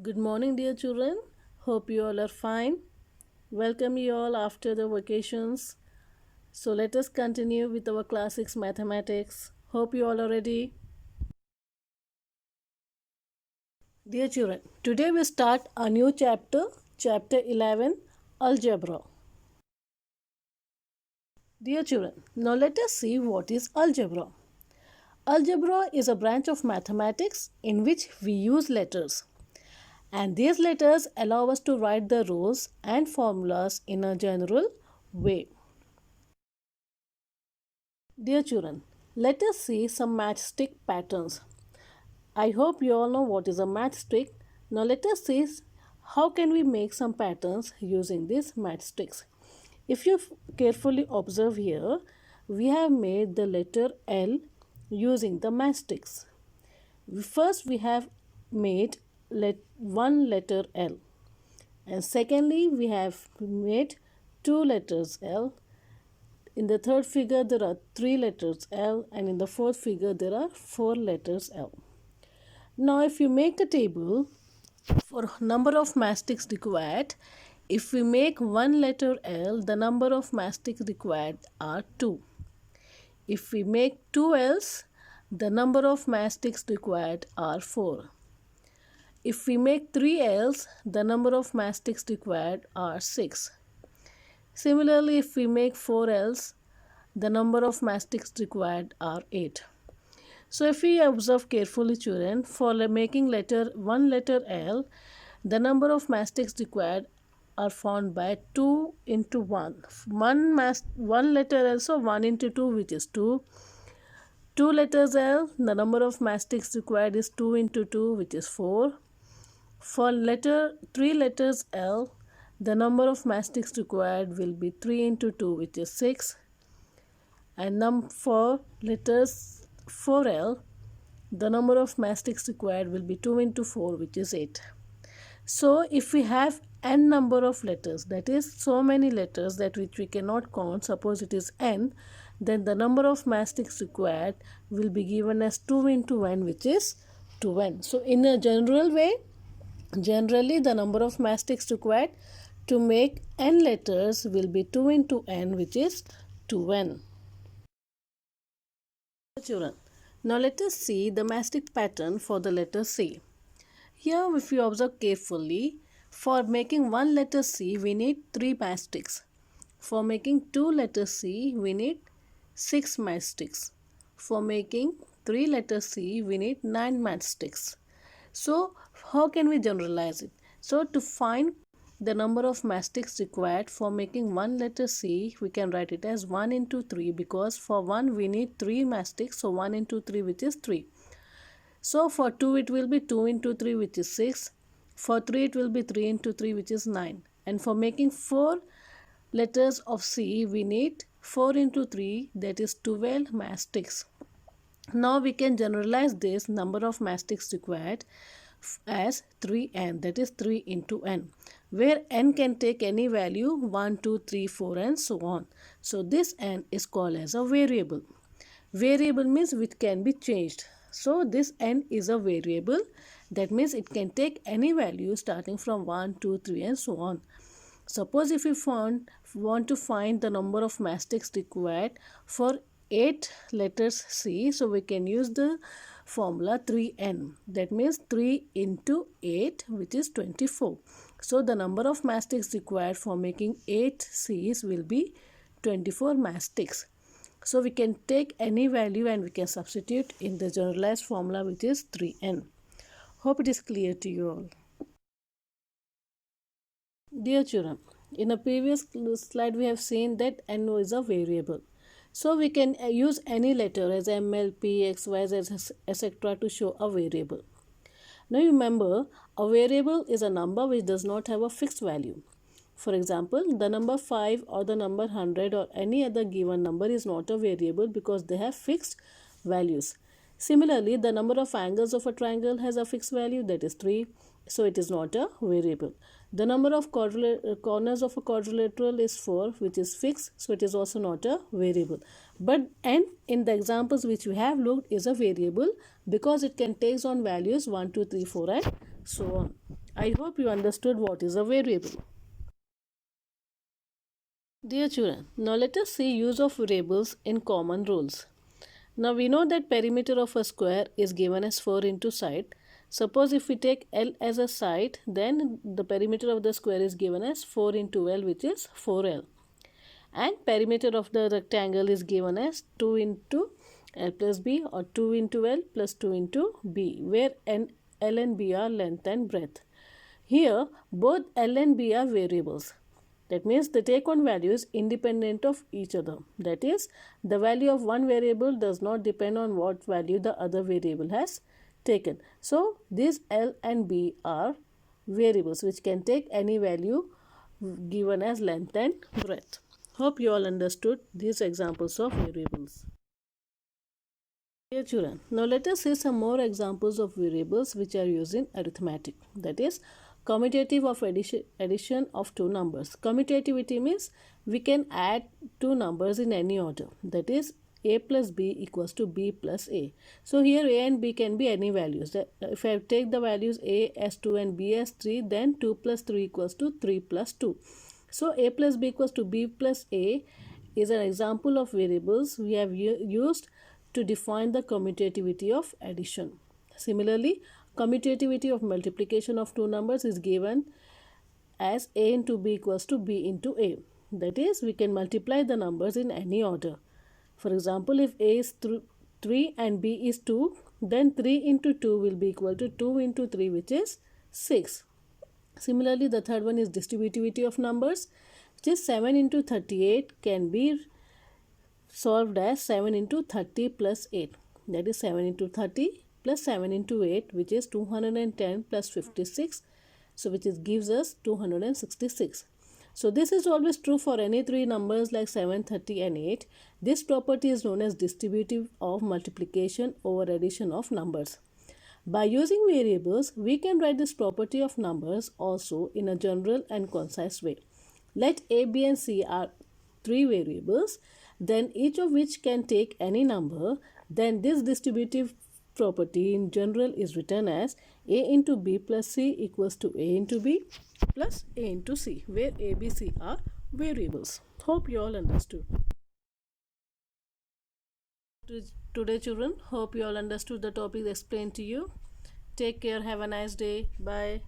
Good morning, dear children. Hope you all are fine. Welcome you all after the vacations. So let us continue with our class 6 mathematics. Hope you all are ready. Dear children, today we start a new chapter, chapter 11, Algebra. Dear children, now let us see what is algebra. Algebra is a branch of mathematics in which we use letters. And these letters allow us to write the rules and formulas in a general way. Dear children, let us see some matchstick patterns. I hope you all know what is a matchstick. Now let us see how can we make some patterns using these matchsticks. If you carefully observe here, we have made the letter L using the matchsticks. First we have made one letter L, and secondly we have made two letters L. In the third figure there are 3 letters L, and in the fourth figure there are 4 letters L. Now if you make a table for number of matchsticks required, if we make one letter L, the number of matchsticks required are 2. If we make 2 L's, the number of matchsticks required are 4. If we make 3 L's, the number of matchsticks required are 6. Similarly, if we make 4 L's, the number of matchsticks required are 8. So if we observe carefully, children, for making one letter L, the number of matchsticks required are found by 2 into 1. One letter L, so 1 into 2, which is 2. 2 letters L, the number of matchsticks required is 2 into 2, which is 4. For 3 letters L, the number of matchsticks required will be 3 into 2, which is 6. And for letters 4L, the number of matchsticks required will be 2 into 4, which is 8. So if we have n number of letters, that is so many letters that which we cannot count, suppose it is n, then the number of matchsticks required will be given as 2 into n, which is 2n. So in a general way, generally the number of matchsticks required to make n letters will be 2 into n, which is 2n. Children, now let us see the matchstick pattern for the letter C. Here if you observe carefully, for making one letter C we need 3 matchsticks. For making 2 letters C we need 6 matchsticks. For making 3 letters C we need 9 matchsticks. So how can we generalize it? So to find the number of matchsticks required for making one letter C, we can write it as 1 into 3, because for 1 we need 3 matchsticks, so 1 into 3, which is 3. So for 2 it will be 2 into 3, which is 6. For 3 it will be 3 into 3, which is 9. And for making 4 letters of C, we need 4 into 3, that is 12 matchsticks. Now we can generalize this number of matchsticks required as 3n, that is 3 into n, where n can take any value 1, 2, 3, 4 and so on. So this n is called as a variable. Variable means which can be changed. So this n is a variable, that means it can take any value starting from 1, 2, 3 and so on. Suppose if we want to find the number of matchsticks required for 8 letters C, so we can use the formula 3n, that means 3 into 8, which is 24. So the number of matchsticks required for making 8 C's will be 24 matchsticks. So we can take any value and we can substitute in the generalized formula, which is 3n. Hope it is clear to you all. Dear children, in a previous slide we have seen that n is a variable. So we can use any letter as M, L, P, X, Y, Z, etc. to show a variable. Now remember, a variable is a number which does not have a fixed value. For example, the number 5 or the number 100 or any other given number is not a variable because they have fixed values. Similarly, the number of angles of a triangle has a fixed value, that is 3. So it is not a variable. The number of corners of a quadrilateral is 4, which is fixed, so it is also not a variable. But n in the examples which we have looked is a variable because it can take on values 1, 2, 3, 4 and so on. I hope you understood what is a variable. Dear children, now let us see use of variables in common rules. Now we know that perimeter of a square is given as 4 into side. Suppose if we take L as a side, then the perimeter of the square is given as 4 into L, which is 4L. And perimeter of the rectangle is given as 2 into L plus B, or 2 into L plus 2 into B, where L and B are length and breadth. Here both L and B are variables. That means they take on values independent of each other. That is, the value of one variable does not depend on what value the other variable has taken. So these L and B are variables which can take any value given as length and breadth. Hope you all understood these examples of variables. Dear children, now let us see some more examples of variables which are used in arithmetic. That is, commutative of addition of two numbers. Commutativity means we can add two numbers in any order. That is, a plus b equals to b plus a. So here a and b can be any values. If I take the values a as 2 and b as 3, then 2 plus 3 equals to 3 plus 2. So a plus b equals to b plus a is an example of variables we have used to define the commutativity of addition. Similarly, commutativity of multiplication of two numbers is given as a into b equals to b into a. That is, we can multiply the numbers in any order. For example, if a is 3 and b is 2, then 3 into 2 will be equal to 2 into 3, which is 6. Similarly, the third one is distributivity of numbers, which is 7 into 38 can be solved as 7 into 30 plus 8. That is 7 into 30 plus 7 into 8, which is 210 plus 56. So which gives us 266. So this is always true for any three numbers like 7, 30 and 8. This property is known as distributive of multiplication over addition of numbers. By using variables, we can write this property of numbers also in a general and concise way. Let A, B and C are three variables, then each of which can take any number. Then this distributive property in general is written as A into B plus C equals to A into B plus A into C, where A, B, C are variables. Hope you all understood. Today children, hope you all understood the topic explained to you. Take care, have a nice day, bye.